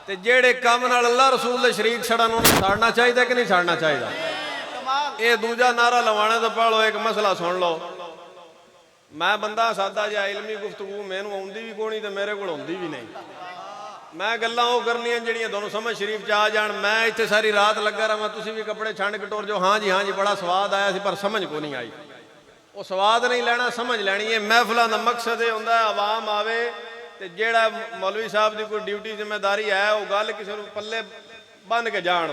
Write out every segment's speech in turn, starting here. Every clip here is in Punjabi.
ਤੇ ਜਿਹੜੇ ਕੰਮ ਨਾਲ ਅੱਲਾਹ ਰਸੂਲ ਦੇ ਸ਼ਰੀਕ ਛੜਨ ਉਹਨੂੰ ਛੱਡਣਾ ਚਾਹੀਦਾ ਕਿ ਨਹੀਂ ਛੱਡਣਾ ਚਾਹੀਦਾ। ਇਹ ਦੂਜਾ ਨਾਰਾ ਲਵਾਣੇ ਤੋਂ ਪਹਿਲਾਂ ਇੱਕ ਮਸਲਾ ਸੁਣ ਲਓ। ਮੈਂ ਬੰਦਾ ਸਾਦਾ ਜਿਹਾ ਇਲਮੀ ਗੁਫ਼ਤਗੂ ਮੈਨੂੰ ਆਉਂਦੀ ਵੀ ਕੋਣੀ ਤੇ ਮੇਰੇ ਕੋਲ ਆਉਂਦੀ ਵੀ ਨਹੀਂ। ਮੈਂ ਗੱਲਾਂ ਉਹ ਕਰਨੀਆਂ ਜਿਹੜੀਆਂ ਤੁਹਾਨੂੰ ਸਮਝ ਸ਼ਰੀਫ ਚ ਆ ਜਾਣ। ਮੈਂ ਇੱਥੇ ਸਾਰੀ ਰਾਤ ਲੱਗਾ ਰਹਾਂ, ਤੁਸੀਂ ਵੀ ਕੱਪੜੇ ਛੰਡ ਕਟੋਰ ਜੋ ਹਾਂ ਜੀ ਬੜਾ ਸਵਾਦ ਆਇਆ ਸੀ, ਪਰ ਸਮਝ ਕੋ ਨਹੀਂ ਆਈ। ਉਹ ਸਵਾਦ ਨਹੀਂ ਲੈਣਾ, ਸਮਝ ਲੈਣੀ ਹੈ। ਮਹਿਫਲਾਂ ਦਾ ਮਕਸਦ ਇਹ ਹੁੰਦਾ ਆਵਾਮ ਆਵੇ ਤੇ ਜਿਹੜਾ ਮੌਲਵੀ ਸਾਹਿਬ ਦੀ ਕੋਈ ਡਿਊਟੀ ਜ਼ਿੰਮੇਦਾਰੀ ਹੈ ਉਹ ਗੱਲ ਕਿਸੇ ਨੂੰ ਪੱਲੇ ਬੰਨ ਕੇ ਜਾਣ,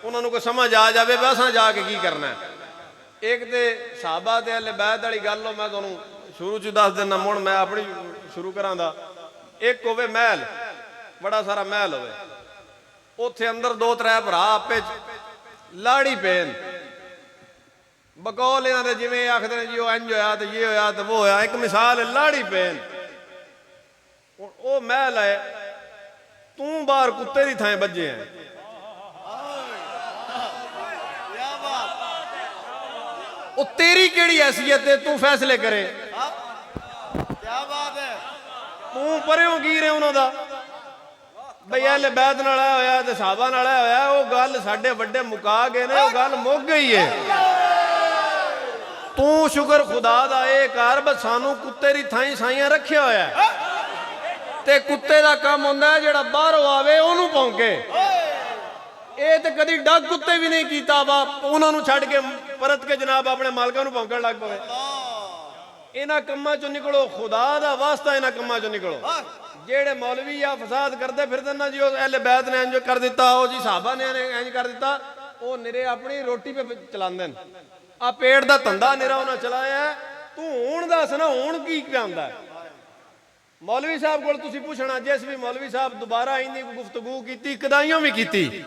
ਉਹਨਾਂ ਨੂੰ ਕੋਈ ਸਮਝ ਆ ਜਾਵੇ ਵੀ ਅਸਾਂ ਜਾ ਕੇ ਕੀ ਕਰਨਾ। ਇੱਕ ਤੇ ਸਾਹਬਾ ਤੇ ਅਹਿਲੇ ਬੈਤ ਵਾਲੀ ਗੱਲ ਉਹ ਮੈਂ ਤੁਹਾਨੂੰ ਸ਼ੁਰੂ ਚ ਦੱਸ ਦਿੰਦਾ, ਹੁਣ ਮੈਂ ਆਪਣੀ ਸ਼ੁਰੂ ਕਰਾਂ ਦਾ। ਇੱਕ ਹੋਵੇ ਮਹਿਲ, ਬੜਾ ਸਾਰਾ ਮਹਿਲ ਹੋਵੇ, ਉੱਥੇ ਅੰਦਰ ਦੋ ਤਰੇ ਭਰਾ ਆਪੇ ਲਾੜੀ ਪੈਣ, ਬਕੌਲ ਇਹਨਾਂ ਦੇ ਜਿਵੇਂ ਆਖਦੇ ਨੇ ਜੀ ਉਹ ਇੰਜ ਹੋਇਆ ਤੇ ਇਹ ਹੋਇਆ ਤੇ ਉਹ ਹੋਇਆ। ਇੱਕ ਮਿਸਾਲ ਲਾੜੀ ਪੈਣ, ਉਹ ਮਹਿਲ ਹੈ, ਤੂੰ ਬਾਹਰ ਕੁੱਤੇ ਦੀ ਥਾਂ ਵੱਜੇ ਹੈ। ਉਹ ਤੇਰੀ ਕਿਹੜੀ ਹੈਸੀਅਤ ਹੈ ਤੂੰ ਫੈਸਲੇ ਕਰੇ? ਤੂੰ ਪਰਿਓਂ ਕੀ ਰਿਹਾ ਉਹਨਾਂ ਦਾ ਬਈ ਅਹਿਲੇ ਬੈਤ ਨਾਲ ਆਇਆ ਹੋਇਆ ਤੇ ਸਾਹਬਾ ਨਾਲ ਆਇਆ ਹੋਇਆ। ਉਹ ਗੱਲ ਸਾਡੇ ਵੱਡੇ ਮੁਕਾ ਗਏ ਨੇ, ਉਹ ਗੱਲ ਮੁੱਕ ਗਈ ਹੈ। ਤੂੰ ਸ਼ੁਕਰ ਖੁਦਾ ਦਾ ਇਹ ਕਰ ਬਸ ਸਾਨੂੰ ਕੁੱਤੇ ਦੀ ਥਾਂ ਸਾਈਆਂ ਰੱਖਿਆ ਹੋਇਆ ਤੇ ਕੁੱਤੇ ਦਾ ਕੰਮ ਹੁੰਦਾ ਜਿਹੜਾ ਬਾਹਰੋਂ ਆਵੇ ਉਹਨੂੰ ਭੌਂਕੇ। ਇਹ ਤੇ ਕਦੀ ਡੱਗ ਕੁੱਤੇ ਵੀ ਨਹੀਂ ਕੀਤਾ ਵਾ, ਉਹਨਾਂ ਨੂੰ ਛੱਡ ਕੇ ਪਰਤ ਕੇ ਜਨਾਬ ਆਪਣੇ ਮਾਲਕਾਂ ਨੂੰ ਭੌਂਕਣ ਲੱਗ ਪਵੇ। ਇਹਨਾਂ ਕੰਮਾਂ ਚੋਂ ਨਿਕਲੋ, ਖੁਦਾ ਦਾ ਵਾਸਤਾ ਇਹਨਾਂ ਕੰਮਾਂ ਚੋਂ ਨਿਕਲੋ। ਜਿਹੜੇ ਮੌਲਵੀ ਆ ਫਸਾਦ ਕਰਦੇ ਫਿਰਦੇ ਨਾ ਜੀ ਉਹ ਅਹਿਲੇ ਬੈਤ ਨੇ ਇੰਜ ਕਰ ਦਿੱਤਾ, ਉਹ ਜੀ ਸਾਹਬਾ ਨੇ ਇੰਜ ਕਰ ਦਿੱਤਾ, ਉਹ ਨਿਰੇ ਆਪਣੀ ਰੋਟੀ ਪੇ ਚਲਾਉਂਦੇ ਨੇ। ਆ ਪੇਟ ਦਾ ਧੰਦਾ ਨਿਰਾ ਉਹਨਾਂ ਚਲਾਇਆ। ਤੂੰ ਹੁਣ ਦੱਸ ਨਾ ਹੁਣ ਕੀ ਪਿਆਉਂਦਾ? ਮੌਲਵੀ ਸਾਹਿਬ ਕੋਲ ਤੁਸੀਂ ਪੁੱਛਣਾ, ਜਿਸ ਵੀ ਮੌਲਵੀ ਸਾਹਿਬ ਦੁਬਾਰਾ ਇੰਨੀ ਗੁਫ਼ਤਗੂ ਕੀਤੀ ਕਦਾਈਆਂ ਵੀ ਕੀਤੀ,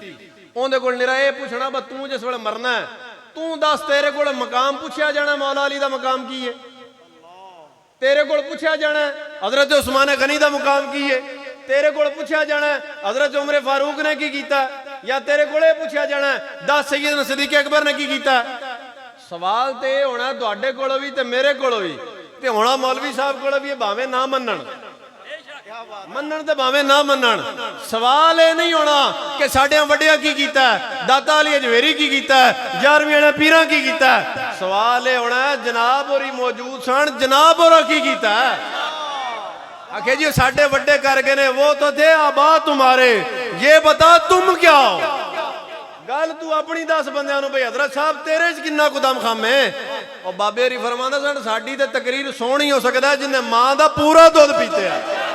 ਉਹਦੇ ਕੋਲ ਨਿਰਾ ਇਹ ਪੁੱਛਣਾ ਬਸ ਤੂੰ ਜਿਸ ਵੇਲੇ ਮਰਨਾ ਹੈ ਤੂੰ ਦੱਸ ਤੇਰੇ ਕੋਲ ਮਕਾਮ ਪੁੱਛਿਆ ਜਾਣਾ ਮੌਲਾ ਅਲੀ ਦਾ ਮਕਾਮ ਕੀ ਹੈ? ਤੇਰੇ ਕੋਲ ਪੁੱਛਿਆ ਜਾਣਾ ਹਜ਼ਰਤ ਉਸਮਾਨ ਗਨੀ ਦਾ ਮੁਕਾਮ ਕੀ ਹੈ? ਤੇਰੇ ਕੋਲ ਪੁੱਛਿਆ ਜਾਣਾ ਹਜ਼ਰਤ ਉਮਰ ਫਾਰੂਕ ਨੇ ਕੀ ਕੀਤਾ? ਜਾਂ ਤੇਰੇ ਕੋਲ ਇਹ ਪੁੱਛਿਆ ਜਾਣਾ ਦਸ ਸੈਯਦਨਾ ਸਦੀਕ ਅਕਬਰ ਨੇ ਕੀ ਕੀਤਾ? ਸਵਾਲ ਤੇ ਇਹ ਹੋਣਾ ਤੁਹਾਡੇ ਕੋਲੋਂ ਵੀ ਤੇ ਮੇਰੇ ਕੋਲੋਂ ਵੀ ਤੇ ਹੋਣਾ ਮੌਲਵੀ ਸਾਹਿਬ ਕੋਲੋਂ ਵੀ, ਭਾਵੇਂ ਨਾ ਮੰਨਣ ਤੇ ਭਾਵੇਂ ਨਾ ਮੰਨਣ। ਸਵਾਲ ਇਹ ਨਹੀਂ ਹੋਣਾ ਕਿ ਸਾਡਿਆਂ ਵੱਡਿਆਂ ਕੀ ਕੀਤਾ, ਦਾਤਾ ਅਲੀ ਅਜਵੇਰੀ ਕੀ ਕੀਤਾ, 11ਵੀਂ ਵਾਲੇ ਪੀਰਾਂ ਕੀ ਕੀਤਾ। ਸਵਾਲ ਇਹ ਹੋਣਾ ਜਨਾਬ ਹੋਰੀ ਮੌਜੂਦ ਸਨ, ਜਨਾਬ ਹੋਰਾਂ ਕੀ ਕੀਤਾ। आखे जी साढ़े बड़े कर गए ने, वो तो थे आबा तुम्हारे, ये बता तुम क्या हो। गल तू अपनी दस बंदे भाई हजरत साहब तेरे च किन्ना को दम खम है। और बाबे हरी फरमांदा सन साडी ते तकरीर सोहनी हो सकता है जिन्हें मां दा पूरा दुध पीते है।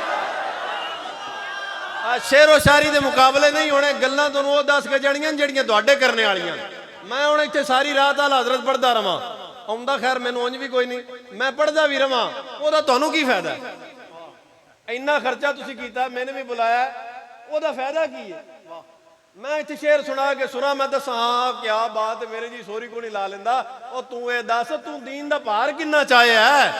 शेरो शायरी दे मुकाबले नहीं होने, गल्लां तुहानूं ओह दस के जाणियां जिहड़ियां तुहाडे करने वालियां। मैं हुण इत्थे सारी रात आला हजरत पढ़दा रवां, आउंदा खैर मैनूं उंज भी कोई नहीं, मैं पढ़दा भी रवां, ओहदा तुहानूं की फायदा? इन्ना खर्चा तुसीं कीता, मैंने भी बुलाया, ओहदा फायदा की है? मैं इत्थे शेर सुना के सुना, मैं दसां हाँ क्या बात है, मेरे जी सोरी को नहीं ला लेंदा। ओ तू ये दस तू दीन दा भार किन्ना चाहे है?